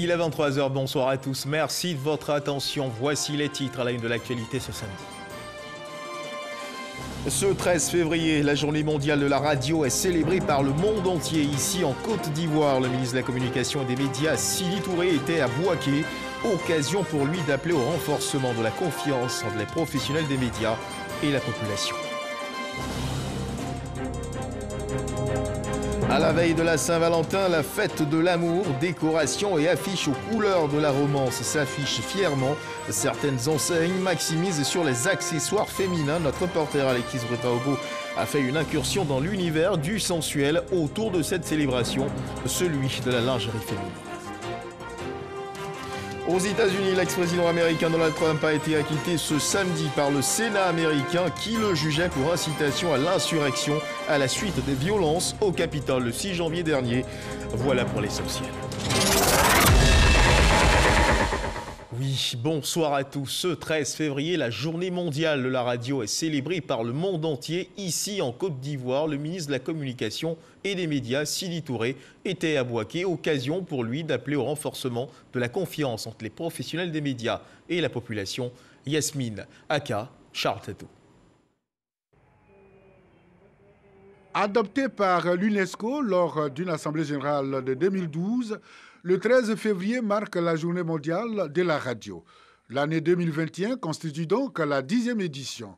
Il est 23 h, bonsoir à tous. Merci de votre attention. Voici les titres à la une de l'actualité ce samedi. Ce 13 février, la journée mondiale de la radio est célébrée par le monde entier. Ici, en Côte d'Ivoire, le ministre de la Communication et des Médias, Sidi Touré, était à Bouaké. Occasion pour lui d'appeler au renforcement de la confiance entre les professionnels des médias et la population. À la veille de la Saint-Valentin, la fête de l'amour, décoration et affiches aux couleurs de la romance s'affichent fièrement. Certaines enseignes maximisent sur les accessoires féminins. Notre reporter Alexis Bretaogo a fait une incursion dans l'univers du sensuel autour de cette célébration, celui de la lingerie féminine. Aux États-Unis, l'ex-président américain Donald Trump a été acquitté ce samedi par le Sénat américain qui le jugeait pour incitation à l'insurrection à la suite des violences au Capitole le 6 janvier dernier. Voilà pour l'essentiel. Oui, bonsoir à tous. Ce 13 février, la journée mondiale de la radio est célébrée par le monde entier. Ici, en Côte d'Ivoire, le ministre de la Communication et des Médias, Sidi Touré, était à Bouaké. Occasion pour lui d'appeler au renforcement de la confiance entre les professionnels des médias et la population. Yasmine Aka, Charles Tatou. Adopté par l'UNESCO lors d'une assemblée générale de 2012, le 13 février marque la journée mondiale de la radio. L'année 2021 constitue donc la 10e édition.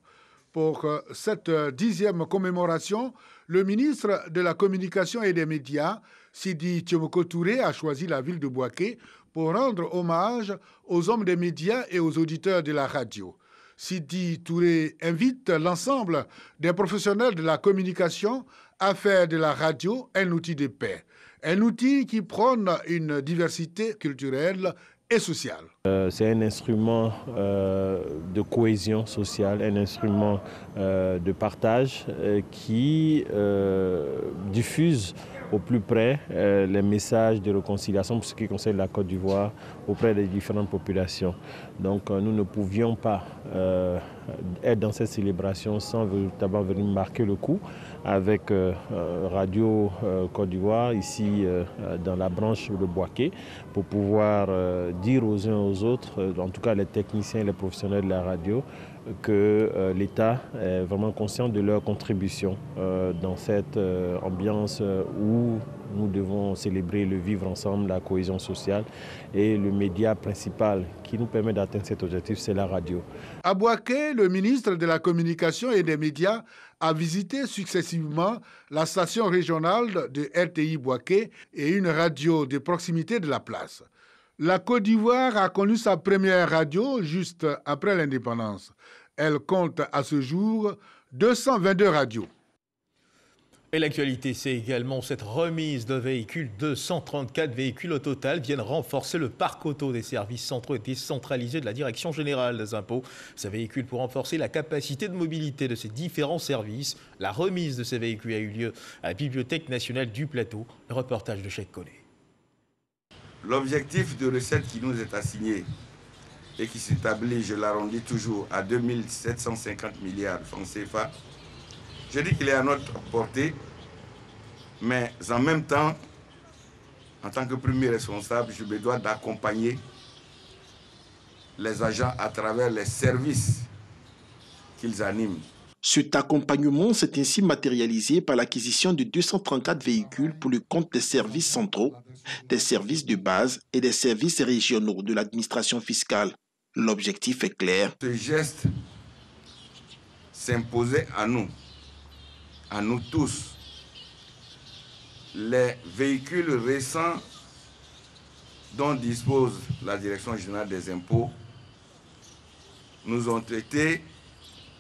Pour cette 10e commémoration, le ministre de la Communication et des Médias, Sidi Touré, a choisi la ville de Bouaké pour rendre hommage aux hommes des médias et aux auditeurs de la radio. Sidi Touré invite l'ensemble des professionnels de la communication à faire de la radio un outil de paix. Un outil qui prône une diversité culturelle et sociale. C'est un instrument de cohésion sociale, un instrument de partage qui diffuse au plus près les messages de réconciliation pour ce qui concerne la Côte d'Ivoire auprès des différentes populations. Donc nous ne pouvions pas être dans cette célébration sans véritablement venir marquer le coup avec Radio Côte d'Ivoire ici dans la branche de Bouaké pour pouvoir dire aux uns aux autres, en tout cas les techniciens et les professionnels de la radio, que l'État est vraiment conscient de leur contribution dans cette ambiance où nous devons célébrer le vivre ensemble, la cohésion sociale. Et le média principal qui nous permet d'atteindre cet objectif, c'est la radio. À Bouaké, le ministre de la Communication et des Médias a visité successivement la station régionale de RTI Bouaké et une radio de proximité de la place. La Côte d'Ivoire a connu sa première radio juste après l'indépendance. Elle compte à ce jour 222 radios. Et l'actualité, c'est également cette remise de véhicules. 234 véhicules au total viennent renforcer le parc auto des services centraux et décentralisés de la Direction générale des impôts. Ces véhicules pour renforcer la capacité de mobilité de ces différents services. La remise de ces véhicules a eu lieu à la Bibliothèque nationale du Plateau. Le reportage de Cheikh Koné. L'objectif de recette qui nous est assigné et qui s'établit, je l'arrondis toujours, à 2750 milliards de francs CFA, je dis qu'il est à notre portée, mais en même temps, en tant que premier responsable, je me dois d'accompagner les agents à travers les services qu'ils animent. Cet accompagnement s'est ainsi matérialisé par l'acquisition de 234 véhicules pour le compte des services centraux, des services de base et des services régionaux de l'administration fiscale. L'objectif est clair. Ce geste s'imposait à nous tous. Les véhicules récents dont dispose la Direction générale des impôts nous ont été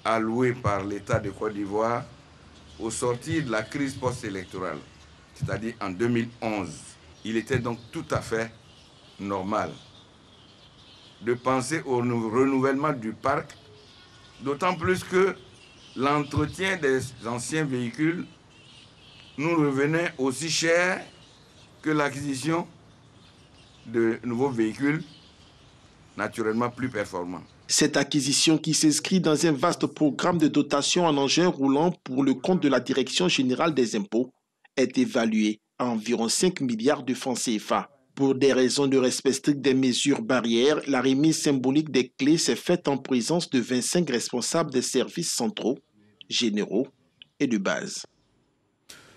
alloués par l'État de Côte d'Ivoire au sortir de la crise post-électorale, c'est-à-dire en 2011. Il était donc tout à fait normal de penser au renouvellement du parc, d'autant plus que l'entretien des anciens véhicules nous revenait aussi cher que l'acquisition de nouveaux véhicules naturellement plus performants. Cette acquisition qui s'inscrit dans un vaste programme de dotation en engins roulants pour le compte de la Direction générale des impôts est évaluée à environ 5 milliards de francs CFA. Pour des raisons de respect strict des mesures barrières, la remise symbolique des clés s'est faite en présence de 25 responsables des services centraux, généraux et de base.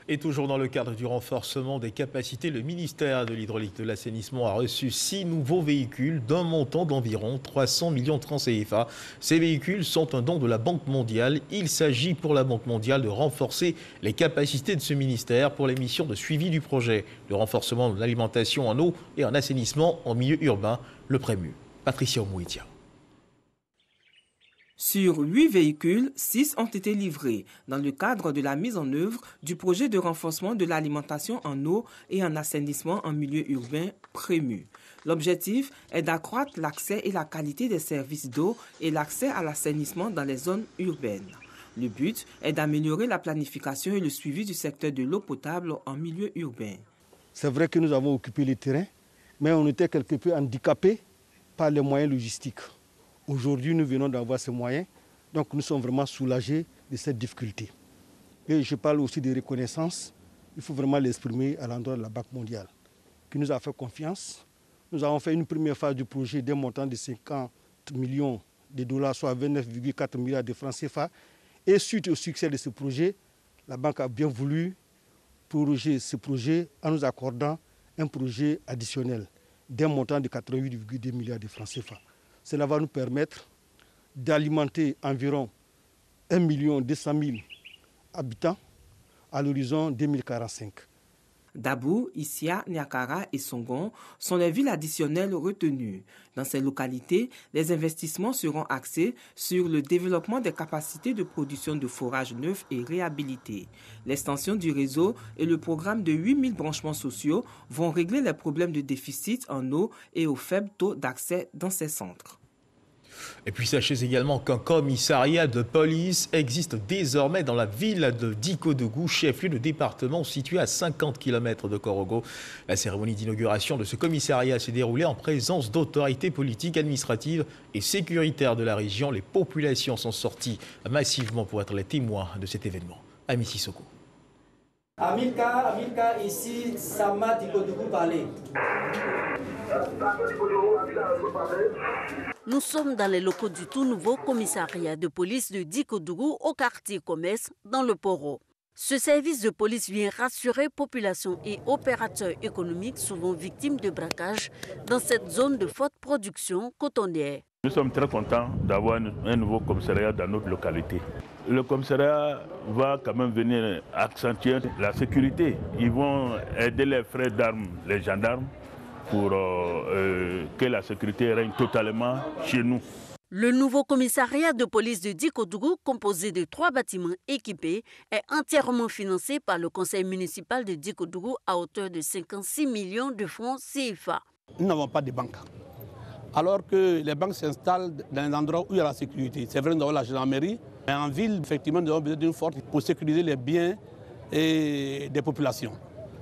Et toujours dans le cadre du renforcement des capacités, le ministère de l'Hydraulique et de l'Assainissement a reçu 6 nouveaux véhicules d'un montant d'environ 300 millions de francs CFA. Ces véhicules sont un don de la Banque mondiale. Il s'agit pour la Banque mondiale de renforcer les capacités de ce ministère pour les missions de suivi du projet, le renforcement de l'alimentation en eau et en assainissement en milieu urbain, le PREMU. Patricia Omouitia. Sur 8 véhicules, 6 ont été livrés dans le cadre de la mise en œuvre du projet de renforcement de l'alimentation en eau et en assainissement en milieu urbain PREMU. L'objectif est d'accroître l'accès et la qualité des services d'eau et l'accès à l'assainissement dans les zones urbaines. Le but est d'améliorer la planification et le suivi du secteur de l'eau potable en milieu urbain. C'est vrai que nous avons occupé le terrain, mais on était quelque peu handicapés par les moyens logistiques. Aujourd'hui, nous venons d'avoir ces moyens, donc nous sommes vraiment soulagés de cette difficulté. Et je parle aussi de reconnaissance, il faut vraiment l'exprimer à l'endroit de la Banque mondiale, qui nous a fait confiance. Nous avons fait une première phase du projet d'un montant de 50 millions de dollars, soit 29,4 milliards de francs CFA. Et suite au succès de ce projet, la Banque a bien voulu proroger ce projet en nous accordant un projet additionnel d'un montant de 88,2 milliards de francs CFA. Cela va nous permettre d'alimenter environ 1 200 000 habitants à l'horizon 2045. Dabou, Issia, Niakara et Songon sont les villes additionnelles retenues. Dans ces localités, les investissements seront axés sur le développement des capacités de production de forages neufs et réhabilités. L'extension du réseau et le programme de 8000 branchements sociaux vont régler les problèmes de déficit en eau et au faible taux d'accès dans ces centres. Et puis sachez également qu'un commissariat de police existe désormais dans la ville de Dikodougou, chef-lieu de département situé à 50 km de Korogo. La cérémonie d'inauguration de ce commissariat s'est déroulée en présence d'autorités politiques, administratives et sécuritaires de la région. Les populations sont sorties massivement pour être les témoins de cet événement. Ami Sissoko. Amilka, ici, Sama Dikodougou parlait. Nous sommes dans les locaux du tout nouveau commissariat de police de Dikodougou au quartier Commerce dans le Poro. Ce service de police vient rassurer population et opérateurs économiques souvent victimes de braquage dans cette zone de forte production cotonnière. Nous sommes très contents d'avoir un nouveau commissariat dans notre localité. Le commissariat va quand même venir accentuer la sécurité. Ils vont aider les frères d'armes, les gendarmes, pour que la sécurité règne totalement chez nous. Le nouveau commissariat de police de Dikodougou, composé de 3 bâtiments équipés, est entièrement financé par le conseil municipal de Dikodougou à hauteur de 56 millions de francs CFA. Nous n'avons pas de banque. Alors que les banques s'installent dans les endroits où il y a la sécurité. C'est vrai, nous avons la gendarmerie, mais en ville, effectivement, nous avons besoin d'une force pour sécuriser les biens et des populations.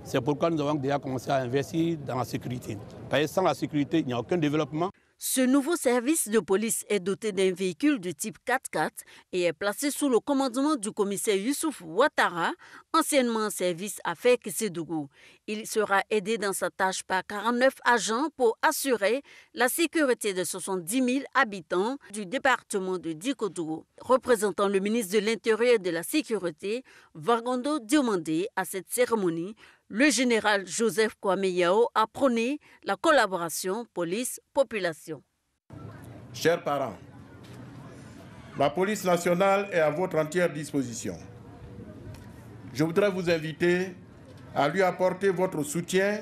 C'est pourquoi nous avons déjà commencé à investir dans la sécurité. Parce que sans la sécurité, il n'y a aucun développement. Ce nouveau service de police est doté d'un véhicule de type 4x4 et est placé sous le commandement du commissaire Youssouf Ouattara, anciennement en service à Fek-Sédougou. Il sera aidé dans sa tâche par 49 agents pour assurer la sécurité de 70 000 habitants du département de Dikodougou. Représentant le ministre de l'Intérieur et de la Sécurité, Vagondo Diomandé, à cette cérémonie, le général Joseph Kwame Yao a prôné la collaboration police-population. Chers parents, la police nationale est à votre entière disposition. Je voudrais vous inviter à lui apporter votre soutien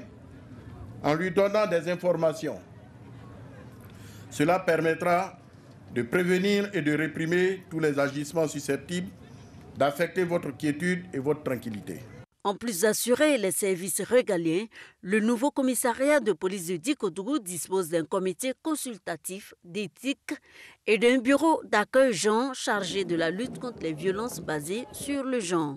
en lui donnant des informations. Cela permettra de prévenir et de réprimer tous les agissements susceptibles d'affecter votre quiétude et votre tranquillité. En plus d'assurer les services régaliens, le nouveau commissariat de police de Dikodougou dispose d'un comité consultatif d'éthique et d'un bureau d'accueil genre chargé de la lutte contre les violences basées sur le genre.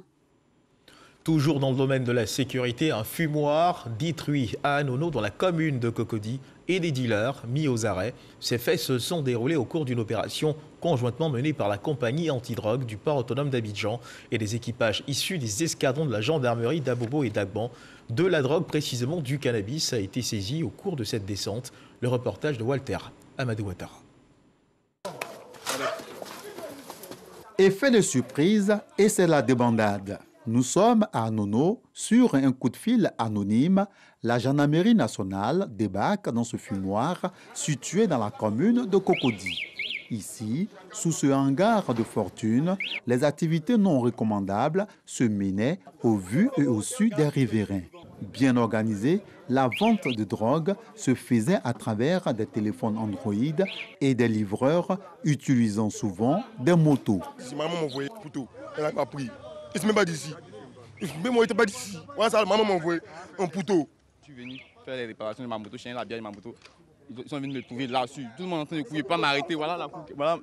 Toujours dans le domaine de la sécurité, un fumoir détruit à Anono dans la commune de Cocody et des dealers mis aux arrêts. Ces faits se sont déroulés au cours d'une opération conjointement menée par la compagnie antidrogue du port autonome d'Abidjan et des équipages issus des escadrons de la gendarmerie d'Abobo et d'Agban. De la drogue, précisément du cannabis, a été saisi au cours de cette descente. Le reportage de Walter Amadou Ouattara. Effet de surprise, et c'est la débandade. Nous sommes à Nono, sur un coup de fil anonyme. La gendarmerie nationale débarque dans ce fumoir situé dans la commune de Cocody. Ici, sous ce hangar de fortune, les activités non recommandables se menaient au vu et au su des riverains. Bien organisée, la vente de drogue se faisait à travers des téléphones Android et des livreurs utilisant souvent des motos. Si maman m'a envoyé couteau, elle n'a pas pris. Il ne se met pas d'ici. Mais moi, il n'était pas d'ici. Maman m'a envoyé un couteau. Je suis venu faire les réparations de ma moto, changer la bière de ma moto. Ils sont venus me trouver là-dessus. Tout le monde est en train de courir, pas m'arrêter. Voilà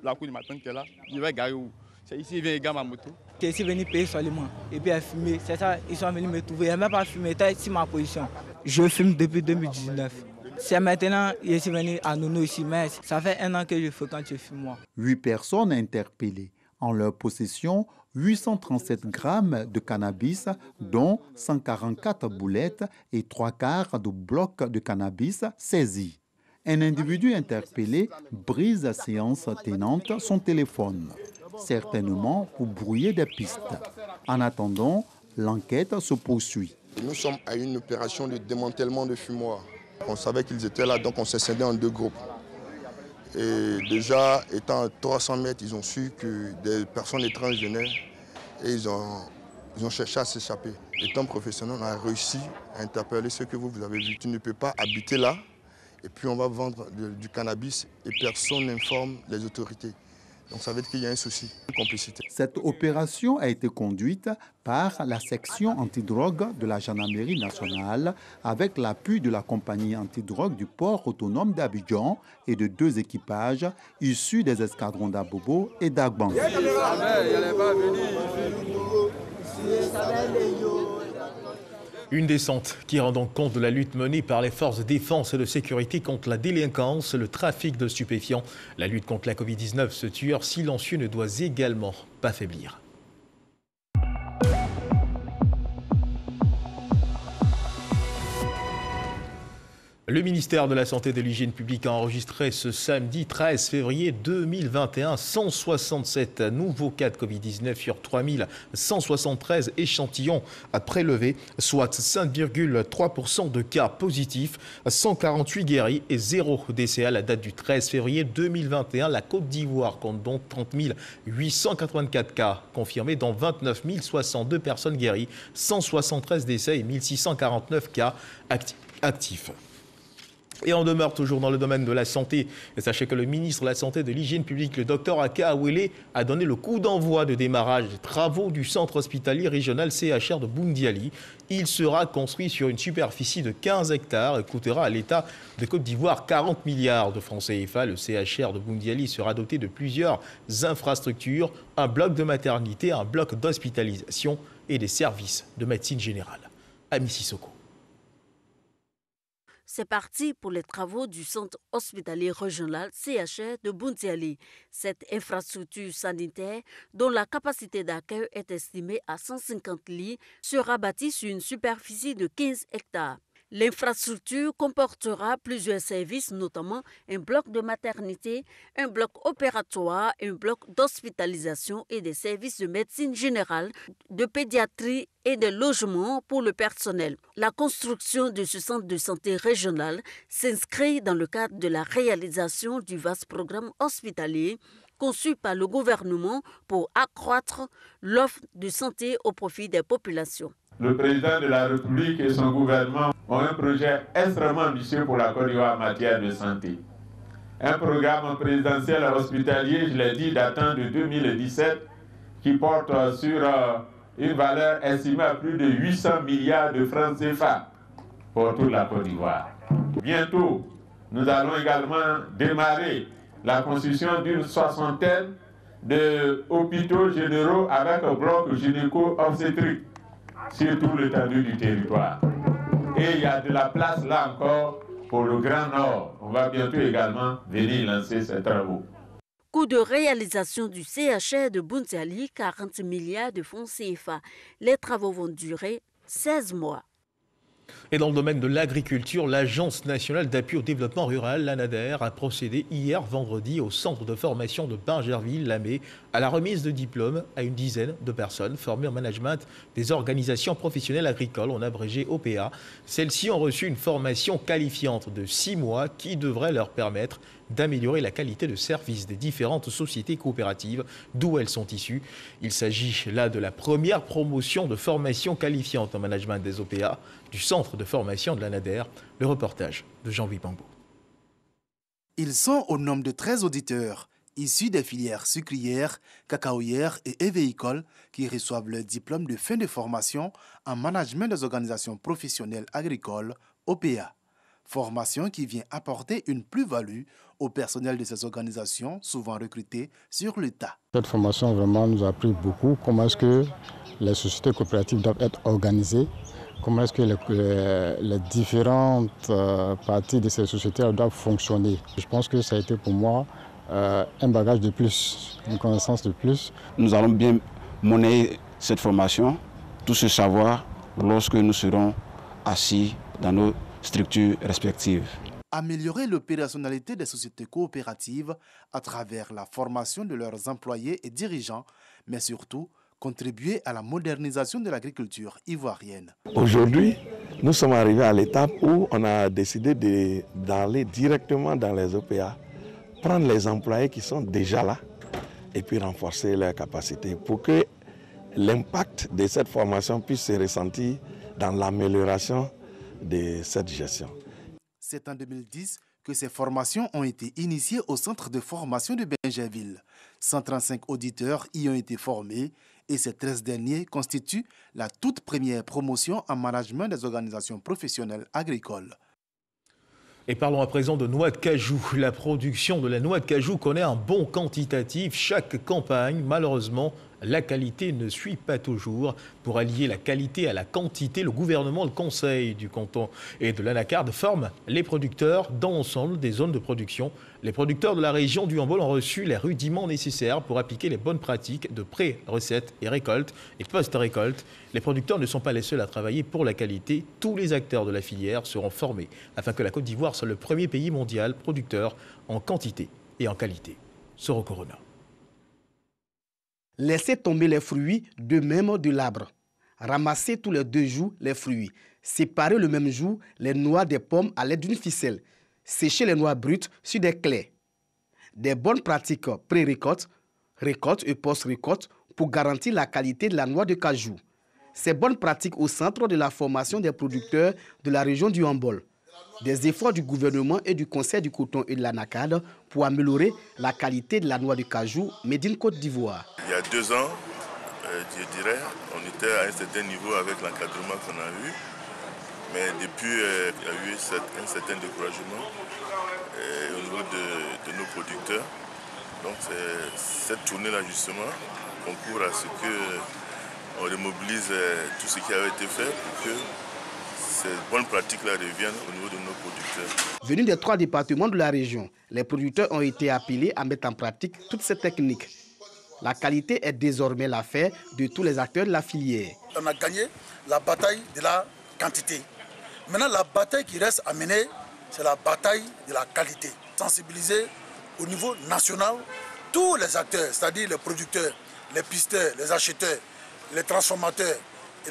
la cour du matin qui est là. Je vais garer où? C'est ici, il vient égarer ma moto. Je suis venu payer seulement et puis à fumer. C'est ça, ils sont venus me trouver. Je n'ai même pas fumé, c'était ici ma position. Je fume depuis 2019. C'est maintenant que je suis venu à Nono ici, mais ça fait 1 an que je fréquente ce fumoir. 8 personnes interpellées. En leur possession, 837 grammes de cannabis, dont 144 boulettes et 3/4 de blocs de cannabis saisis. Un individu interpellé brise séance tenante son téléphone, certainement pour brouiller des pistes. En attendant, l'enquête se poursuit. Nous sommes à une opération de démantèlement de fumoirs. On savait qu'ils étaient là, donc on s'est scindé en 2 groupes. Et déjà, étant à 300 mètres, ils ont su que des personnes étrangères venaient et ils ont cherché à s'échapper. Étant professionnel, on a réussi à interpeller ceux que vous avez vus. Tu ne peux pas habiter là et puis on va vendre du cannabis et personne n'informe les autorités. Donc ça veut dire qu'il y a un souci, une complicité. Cette opération a été conduite par la section antidrogue de la gendarmerie nationale avec l'appui de la compagnie antidrogue du port autonome d'Abidjan et de 2 équipages issus des escadrons d'Abobo et d'Agban. Une descente qui rend donc compte de la lutte menée par les forces de défense et de sécurité contre la délinquance, le trafic de stupéfiants. La lutte contre la Covid-19, ce tueur silencieux ne doit également pas faiblir. Le ministère de la Santé et de l'Hygiène publique a enregistré ce samedi 13 février 2021 167 nouveaux cas de Covid-19 sur 3173 échantillons prélevés, soit 5,3% de cas positifs, 148 guéris et 0 décès à la date du 13 février 2021. La Côte d'Ivoire compte donc 30 884 cas confirmés, dont 29 062 personnes guéries, 173 décès et 1649 cas actifs. Et on demeure toujours dans le domaine de la santé. Et sachez que le ministre de la Santé et de l'Hygiène publique, le Dr Aka Awele, a donné le coup d'envoi de démarrage des travaux du centre hospitalier régional CHR de Boundiali. Il sera construit sur une superficie de 15 hectares et coûtera à l'État de Côte d'Ivoire 40 milliards de francs CFA. Le CHR de Boundiali sera doté de plusieurs infrastructures, un bloc de maternité, un bloc d'hospitalisation et des services de médecine générale. Ami Sissoko. C'est parti pour les travaux du centre hospitalier régional CHR de Boundiali. Cette infrastructure sanitaire, dont la capacité d'accueil est estimée à 150 lits, sera bâtie sur une superficie de 15 hectares. L'infrastructure comportera plusieurs services, notamment un bloc de maternité, un bloc opératoire, un bloc d'hospitalisation et des services de médecine générale, de pédiatrie et de logement pour le personnel. La construction de ce centre de santé régional s'inscrit dans le cadre de la réalisation du vaste programme hospitalier conçu par le gouvernement pour accroître l'offre de santé au profit des populations. Le président de la République et son gouvernement ont un projet extrêmement ambitieux pour la Côte d'Ivoire en matière de santé. Un programme présidentiel hospitalier, je l'ai dit, datant de 2017, qui porte sur une valeur estimée à plus de 800 milliards de francs CFA pour toute la Côte d'Ivoire. Bientôt, nous allons également démarrer la construction d'une 60aine d'hôpitaux généraux avec un bloc gynéco-obstétrique sur tout l'étendue du territoire. Et il y a de la place là encore pour le Grand Nord. On va bientôt également venir lancer ces travaux. Coût de réalisation du CHR de Bountiali, 40 milliards de francs CFA. Les travaux vont durer 16 mois. Et dans le domaine de l'agriculture, l'Agence nationale d'appui au développement rural, l'ANADER, a procédé hier vendredi au centre de formation de Bingerville-Lamé à la remise de diplômes à une dizaine de personnes formées en management des organisations professionnelles agricoles, en abrégé OPA. Celles-ci ont reçu une formation qualifiante de 6 mois qui devrait leur permettre d'améliorer la qualité de service des différentes sociétés coopératives d'où elles sont issues. Il s'agit là de la première promotion de formation qualifiante en management des OPA du centre de formation de l'ANADER. Le reportage de Jean-Louis Pangbo. Ils sont au nombre de 13 auditeurs, issus des filières sucrières, cacaoyères et évéicoles qui reçoivent leur diplôme de fin de formation en management des organisations professionnelles agricoles, OPA. Formation qui vient apporter une plus-value au personnel de ces organisations, souvent recrutés sur le tas. Cette formation vraiment nous a appris beaucoup. Comment est-ce que les sociétés coopératives doivent être organisées, comment est-ce que les différentes parties de ces sociétés doivent fonctionner. Je pense que ça a été pour moi un bagage de plus, une connaissance de plus. Nous allons bien monnayer cette formation, tout ce savoir, lorsque nous serons assis dans nos structures respectives. Améliorer l'opérationnalité des sociétés coopératives à travers la formation de leurs employés et dirigeants, mais surtout contribuer à la modernisation de l'agriculture ivoirienne. Aujourd'hui, nous sommes arrivés à l'étape où on a décidé d'aller directement dans les OPA, prendre les employés qui sont déjà là et puis renforcer leurs capacités pour que l'impact de cette formation puisse se ressentir dans l'amélioration de cette gestion. C'est en 2010 que ces formations ont été initiées au centre de formation de Bingerville. 135 auditeurs y ont été formés et ces 13 derniers constituent la toute première promotion en management des organisations professionnelles agricoles. Et parlons à présent de noix de cajou. La production de la noix de cajou connaît un bond quantitatif chaque campagne. Malheureusement, la qualité ne suit pas toujours. Pour allier la qualité à la quantité, le gouvernement, le conseil du canton et de l'Anacarde forment les producteurs dans l'ensemble des zones de production. Les producteurs de la région du Hambol ont reçu les rudiments nécessaires pour appliquer les bonnes pratiques de pré-recette et récolte et post-récolte. Les producteurs ne sont pas les seuls à travailler pour la qualité. Tous les acteurs de la filière seront formés afin que la Côte d'Ivoire soit le premier pays mondial producteur en quantité et en qualité. Soro Corona. Laissez tomber les fruits de même de l'arbre. Ramassez tous les 2 jours les fruits. Séparez le même jour les noix des pommes à l'aide d'une ficelle. Séchez les noix brutes sur des claies. Des bonnes pratiques pré-récolte, récolte et post-récolte pour garantir la qualité de la noix de cajou. Ces bonnes pratiques au centre de la formation des producteurs de la région du Hambol. Des efforts du gouvernement et du conseil du coton et de l'Anacarde pour améliorer la qualité de la noix de cajou made in Côte d'Ivoire. Il y a 2 ans, je dirais, on était à un certain niveau avec l'encadrement qu'on a eu. Mais depuis, il y a eu un certain découragement au niveau de nos producteurs. Donc cette tournée-là, justement, concourt à ce qu'on remobilise tout ce qui avait été fait pour que ces bonnes pratiques-là reviennent au niveau de nos producteurs. Venus des 3 départements de la région, les producteurs ont été appelés à mettre en pratique toutes ces techniques. La qualité est désormais l'affaire de tous les acteurs de la filière. On a gagné la bataille de la quantité. Maintenant, la bataille qui reste à mener, c'est la bataille de la qualité. Sensibiliser au niveau national tous les acteurs, c'est-à-dire les producteurs, les pisteurs, les acheteurs, les transformateurs,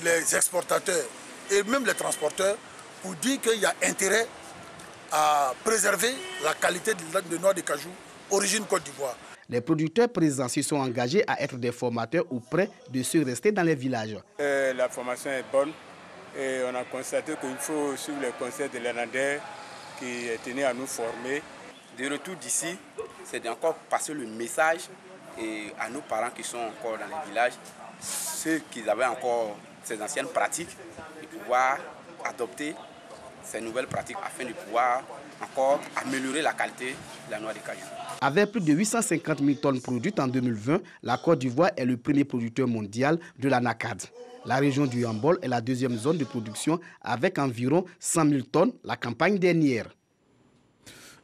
les exportateurs et même les transporteurs pour dire qu'il y a intérêt à préserver la qualité de noix de cajou origine Côte d'Ivoire. Les producteurs présents se sont engagés à être des formateurs auprès de ceux restés dans les villages. La formation est bonne et on a constaté qu'il faut suivre les conseils de l'ANADER qui est tenu à nous former. De retour d'ici, c'est d'encore passer le message à nos parents qui sont encore dans les villages, ceux qui avaient encore ces anciennes pratiques, de pouvoir adopter ces nouvelles pratiques afin de pouvoir encore améliorer la qualité de la noix de cajou. Avec plus de 850 000 tonnes produites en 2020, la Côte d'Ivoire est le premier producteur mondial de l'anacarde. La région du Hambol est la 2e zone de production avec environ 100 000 tonnes la campagne dernière.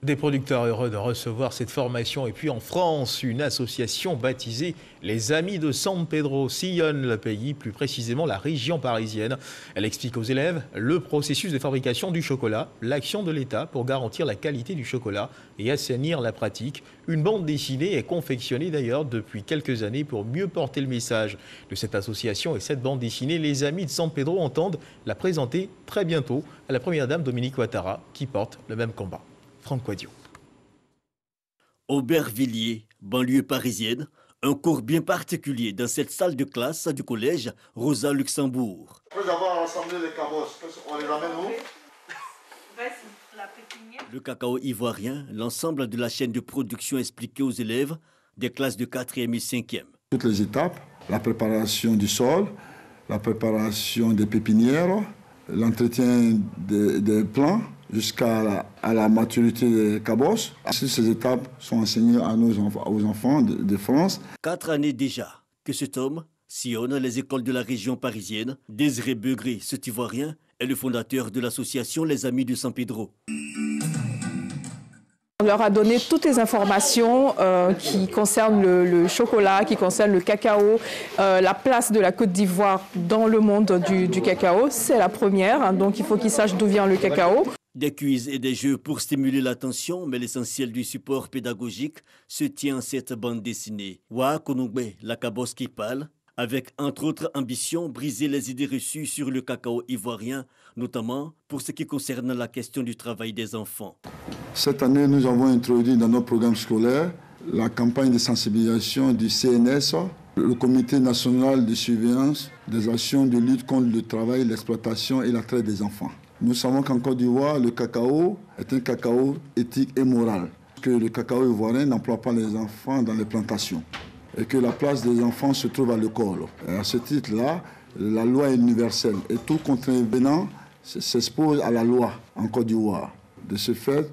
Des producteurs heureux de recevoir cette formation. Et puis en France, une association baptisée Les Amis de San Pedro sillonne le pays, plus précisément la région parisienne. Elle explique aux élèves le processus de fabrication du chocolat, l'action de l'État pour garantir la qualité du chocolat et assainir la pratique. Une bande dessinée est confectionnée d'ailleurs depuis quelques années pour mieux porter le message de cette association. Et cette bande dessinée, Les Amis de San Pedro, entendent la présenter très bientôt à la première dame Dominique Ouattara qui porte le même combat. Franck Quadio. Aubervilliers, banlieue parisienne, un cours bien particulier dans cette salle de classe du collège Rosa Luxembourg. Après avoir rassemblé les cabosses, on les amène où? Le cacao ivoirien, l'ensemble de la chaîne de production expliquée aux élèves des classes de 4e et 5e. Toutes les étapes, la préparation du sol, la préparation des pépinières, l'entretien des plants, jusqu'à la maturité des cabosses. Ces étapes sont enseignées aux enfants de France. 4 années déjà que cet homme sillonne les écoles de la région parisienne. Désiré Begré, cet Ivoirien, est le fondateur de l'association Les Amis de San Pedro. On leur a donné toutes les informations qui concernent le chocolat, qui concernent le cacao, la place de la Côte d'Ivoire dans le monde du cacao. C'est la première, hein, donc il faut qu'ils sachent d'où vient le cacao. Des quiz et des jeux pour stimuler l'attention, mais l'essentiel du support pédagogique se tient en cette bande dessinée. Wa Konungbe, la cabosse qui parle, avec entre autres ambition briser les idées reçues sur le cacao ivoirien, notamment pour ce qui concerne la question du travail des enfants. Cette année, nous avons introduit dans nos programmes scolaires la campagne de sensibilisation du CNS, le Comité national de surveillance des actions de lutte contre le travail, l'exploitation et la traite des enfants. Nous savons qu'en Côte d'Ivoire, le cacao est un cacao éthique et moral. Que le cacao ivoirien n'emploie pas les enfants dans les plantations et que la place des enfants se trouve à l'école. À ce titre-là, la loi est universelle et tout contrevenant s'expose à la loi en Côte d'Ivoire. De ce fait,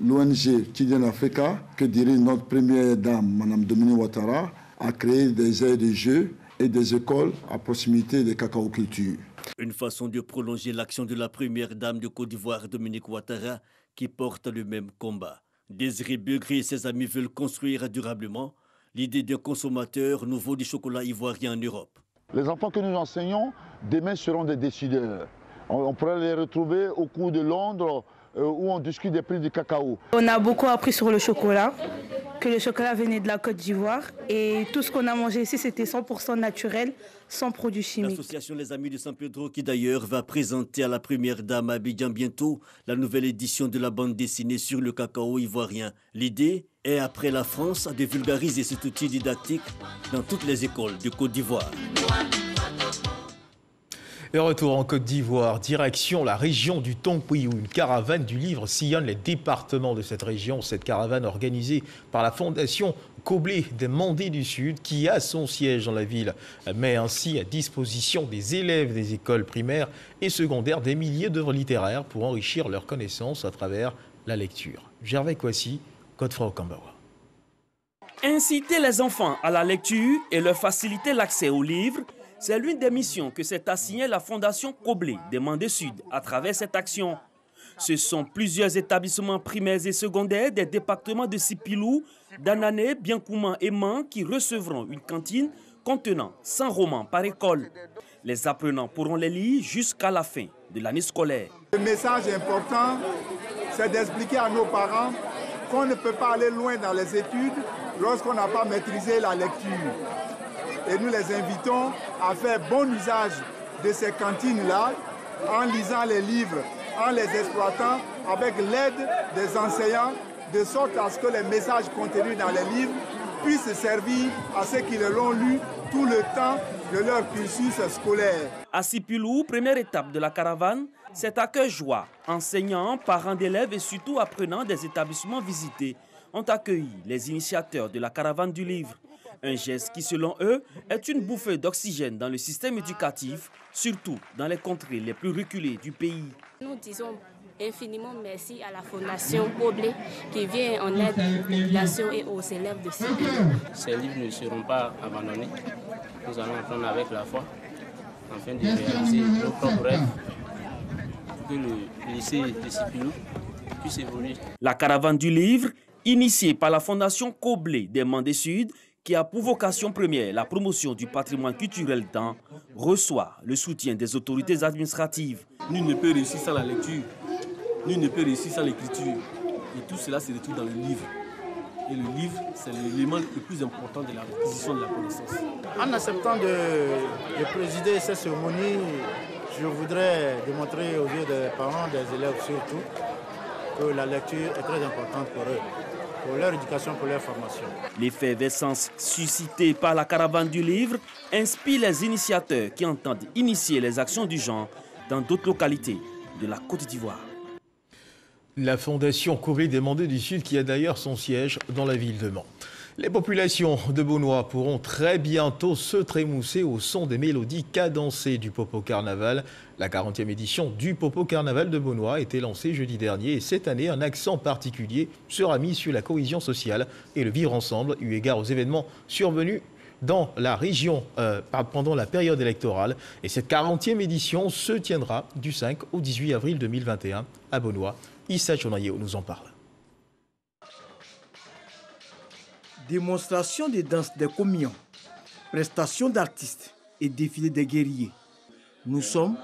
l'ONG Children Africa, que dirige notre première dame, Mme Dominique Ouattara, a créé des aires de jeu et des écoles à proximité des cacaocultures. Une façon de prolonger l'action de la première dame de Côte d'Ivoire, Dominique Ouattara, qui porte le même combat. Désiré Begré et ses amis veulent construire durablement l'idée d'un consommateur nouveau du chocolat ivoirien en Europe. Les enfants que nous enseignons, demain seront des décideurs. On pourrait les retrouver au cours de Londres, où on discute des prix du cacao. On a beaucoup appris sur le chocolat, que le chocolat venait de la Côte d'Ivoire et tout ce qu'on a mangé ici c'était 100% naturel, sans produits chimiques. L'association Les Amis de San Pedro qui d'ailleurs va présenter à la première dame à Abidjan bientôt la nouvelle édition de la bande dessinée sur le cacao ivoirien. L'idée est après la France de vulgariser cet outil didactique dans toutes les écoles de Côte d'Ivoire. Et retour en Côte d'Ivoire, direction la région du Tongpuy où une caravane du livre sillonne les départements de cette région. Cette caravane organisée par la fondation Koblé des Mandés du Sud qui a son siège dans la ville met ainsi à disposition des élèves des écoles primaires et secondaires des milliers d'œuvres littéraires pour enrichir leurs connaissances à travers la lecture. Gervais Kwasi, Godefroy Okambawa. Inciter les enfants à la lecture et leur faciliter l'accès aux livres, c'est l'une des missions que s'est assignée la Fondation Koblé des Mandés Sud à travers cette action. Ce sont plusieurs établissements primaires et secondaires des départements de Sipilou, d'Anané, Biankouman et Man qui recevront une cantine contenant 100 romans par école. Les apprenants pourront les lire jusqu'à la fin de l'année scolaire. Le message important, c'est d'expliquer à nos parents qu'on ne peut pas aller loin dans les études lorsqu'on n'a pas maîtrisé la lecture. Et nous les invitons à faire bon usage de ces cantines-là en lisant les livres, en les exploitant avec l'aide des enseignants, de sorte à ce que les messages contenus dans les livres puissent servir à ceux qui l'ont lu tout le temps de leur cursus scolaire. À Sipilou, première étape de la caravane, c'est à cœur joie. Enseignants, parents d'élèves et surtout apprenants des établissements visités ont accueilli les initiateurs de la caravane du livre. Un geste qui, selon eux, est une bouffée d'oxygène dans le système éducatif, surtout dans les contrées les plus reculées du pays. Nous disons infiniment merci à la Fondation Koblé qui vient en aide aux populations et aux élèves de Sipilou. Ces livres ne seront pas abandonnés. Nous allons apprendre avec la foi afin de réaliser nos propres rêves pour que le lycée de Sipilou puisse évoluer. La caravane du livre, initiée par la Fondation Koblé des Mandés Sud, qui a pour vocation première la promotion du patrimoine culturel d'An, reçoit le soutien des autorités administratives. Nul ne peut réussir sans la lecture, nul ne peut réussir sans l'écriture. Et tout cela se retrouve dans le livre. Et le livre, c'est l'élément le plus important de l'acquisition de la connaissance. En acceptant de présider cette cérémonie, je voudrais démontrer aux yeux des parents, des élèves surtout, que la lecture est très importante pour eux, pour leur éducation, pour leur formation. L'effervescence suscitée par la caravane du livre inspire les initiateurs qui entendent initier les actions du genre dans d'autres localités de la Côte d'Ivoire. La Fondation Koblé des Mandés du Sud qui a d'ailleurs son siège dans la ville de Mans. Les populations de Beaunois pourront très bientôt se trémousser au son des mélodies cadencées du Popo Carnaval. La 40e édition du Popo Carnaval de Beaunois a été lancée jeudi dernier et cette année, un accent particulier sera mis sur la cohésion sociale et le vivre ensemble, eu égard aux événements survenus dans la région pendant la période électorale. Et cette 40e édition se tiendra du 5 au 18 avril 2021 à Beaunois. Issa Chonayo nous en parle. Démonstration de danse des communions, prestations d'artistes et défilé des guerriers. Nous sommes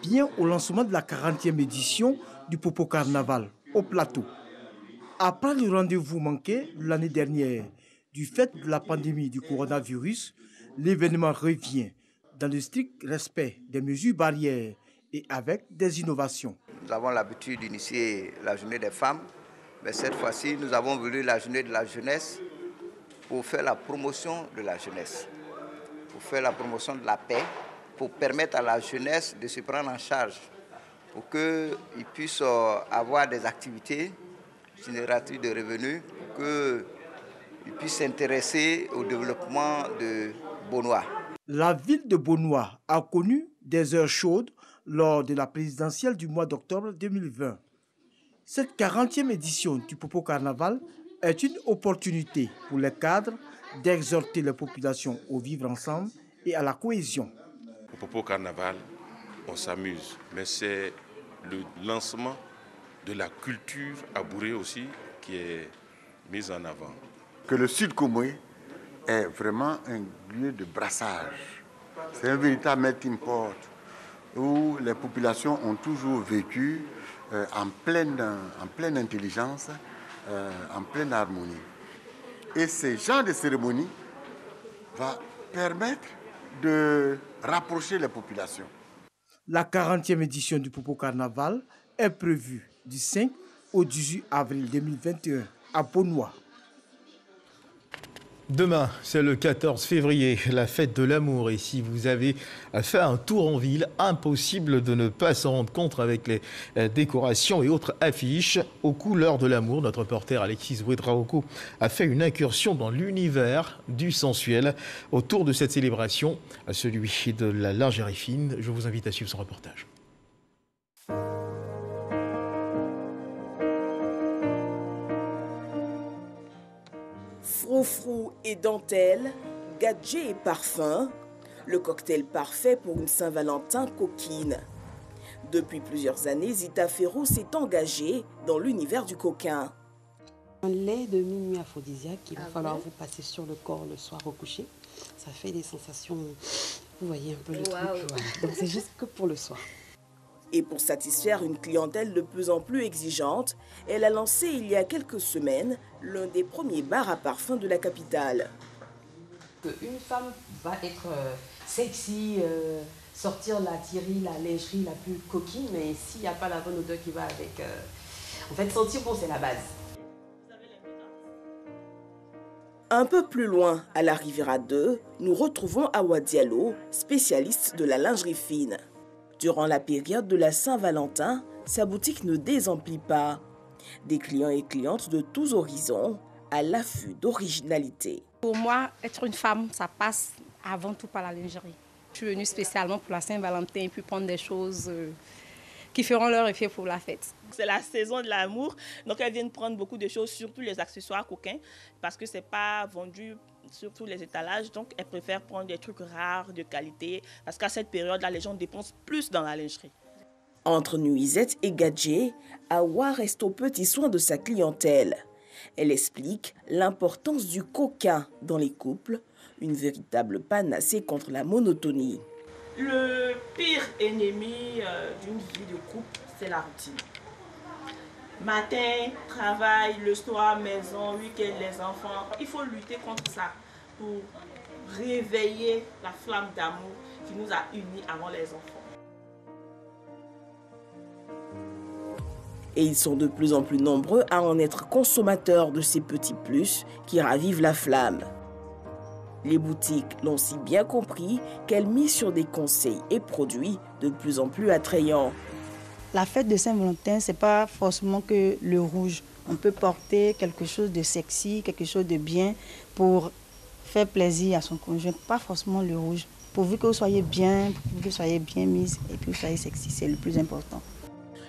bien au lancement de la 40e édition du Popo Carnaval au plateau. Après le rendez-vous manqué l'année dernière du fait de la pandémie du coronavirus, l'événement revient dans le strict respect des mesures barrières et avec des innovations. Nous avons l'habitude d'initier la journée des femmes, mais cette fois-ci, nous avons voulu la journée de la jeunesse pour faire la promotion de la jeunesse, pour faire la promotion de la paix, pour permettre à la jeunesse de se prendre en charge, pour qu'ils puissent avoir des activités génératrices de revenus, pour qu'ils puissent s'intéresser au développement de Beaunois. La ville de Beaunois a connu des heures chaudes lors de la présidentielle du mois d'octobre 2020. Cette 40e édition du Popo Carnaval est une opportunité pour les cadres d'exhorter les populations au vivre ensemble et à la cohésion. Au Popo Carnaval, on s'amuse, mais c'est le lancement de la culture abourée aussi qui est mise en avant. Que le Sud Comoé est vraiment un lieu de brassage. C'est un véritable melting pot où les populations ont toujours vécu en pleine intelligence, en pleine harmonie. Et ce genre de cérémonie va permettre de rapprocher les populations. La 40e édition du Popo Carnaval est prévue du 5 au 18 avril 2021 à Beaunois. Demain, c'est le 14 février, la fête de l'amour. Et si vous avez fait un tour en ville, impossible de ne pas s'en rendre compte avec les décorations et autres affiches aux couleurs de l'amour. Notre reporter Alexis Ouedraogo a fait une incursion dans l'univers du sensuel autour de cette célébration, celui de la lingerie fine. Je vous invite à suivre son reportage. Froufrou et dentelle, gadgets et parfums, le cocktail parfait pour une Saint-Valentin coquine. Depuis plusieurs années, Zita Ferro s'est engagée dans l'univers du coquin. Un lait de minuit aphrodisiaque qu'il va falloir vous passer sur le corps le soir au coucher. Ça fait des sensations, vous voyez un peu le truc. Voilà. Donc c'est juste que pour le soir. Et pour satisfaire une clientèle de plus en plus exigeante, elle a lancé il y a quelques semaines l'un des premiers bars à parfum de la capitale. Une femme va être sexy, sortir la tirerie, la lingerie la plus coquine, mais s'il n'y a pas la bonne odeur qui va avec... En fait, sentir bon, c'est la base. Un peu plus loin, à la Riviera 2, nous retrouvons Awa Diallo, spécialiste de la lingerie fine. Durant la période de la Saint-Valentin, sa boutique ne désemplit pas. Des clients et clientes de tous horizons à l'affût d'originalité. Pour moi, être une femme, ça passe avant tout par la lingerie. Je suis venue spécialement pour la Saint-Valentin et puis prendre des choses qui feront leur effet pour la fête. C'est la saison de l'amour, donc elles viennent prendre beaucoup de choses, surtout les accessoires coquins, parce que ce n'est pas vendu sur tous les étalages, donc elles préfèrent prendre des trucs rares, de qualité, parce qu'à cette période-là, les gens dépensent plus dans la lingerie. Entre nuisettes et gadgets, Awa reste aux petits soins de sa clientèle. Elle explique l'importance du coquin dans les couples, une véritable panacée contre la monotonie. Le pire ennemi d'une vie de couple, c'est la routine. Matin, travail, le soir, maison, week-end, les enfants. Il faut lutter contre ça pour réveiller la flamme d'amour qui nous a unis avant les enfants. Et ils sont de plus en plus nombreux à en être consommateurs de ces petits plus qui ravivent la flamme. Les boutiques l'ont si bien compris qu'elles misent sur des conseils et produits de plus en plus attrayants. La fête de Saint-Valentin, ce n'est pas forcément que le rouge. On peut porter quelque chose de sexy, quelque chose de bien pour faire plaisir à son conjoint. Pas forcément le rouge. Pourvu que vous soyez bien, pourvu que vous soyez bien mise et que vous soyez sexy, c'est le plus important.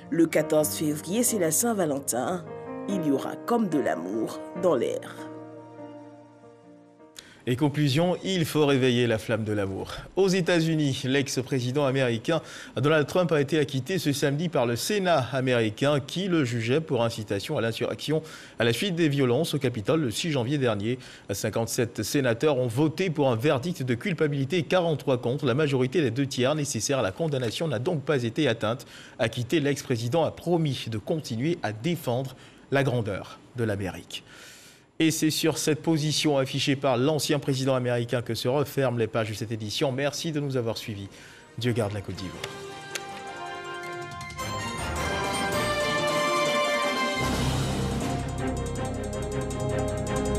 Le 14 février, c'est la Saint-Valentin. Il y aura comme de l'amour dans l'air. Et conclusion, il faut réveiller la flamme de l'amour. Aux États-Unis, l'ex-président américain Donald Trump a été acquitté ce samedi par le Sénat américain qui le jugeait pour incitation à l'insurrection à la suite des violences au Capitole le 6 janvier dernier. 57 sénateurs ont voté pour un verdict de culpabilité et 43 contre. La majorité des 2/3 nécessaires à la condamnation n'a donc pas été atteinte. Acquitté, l'ex-président a promis de continuer à défendre la grandeur de l'Amérique. Et c'est sur cette position affichée par l'ancien président américain que se referment les pages de cette édition. Merci de nous avoir suivis. Dieu garde la Côte d'Ivoire.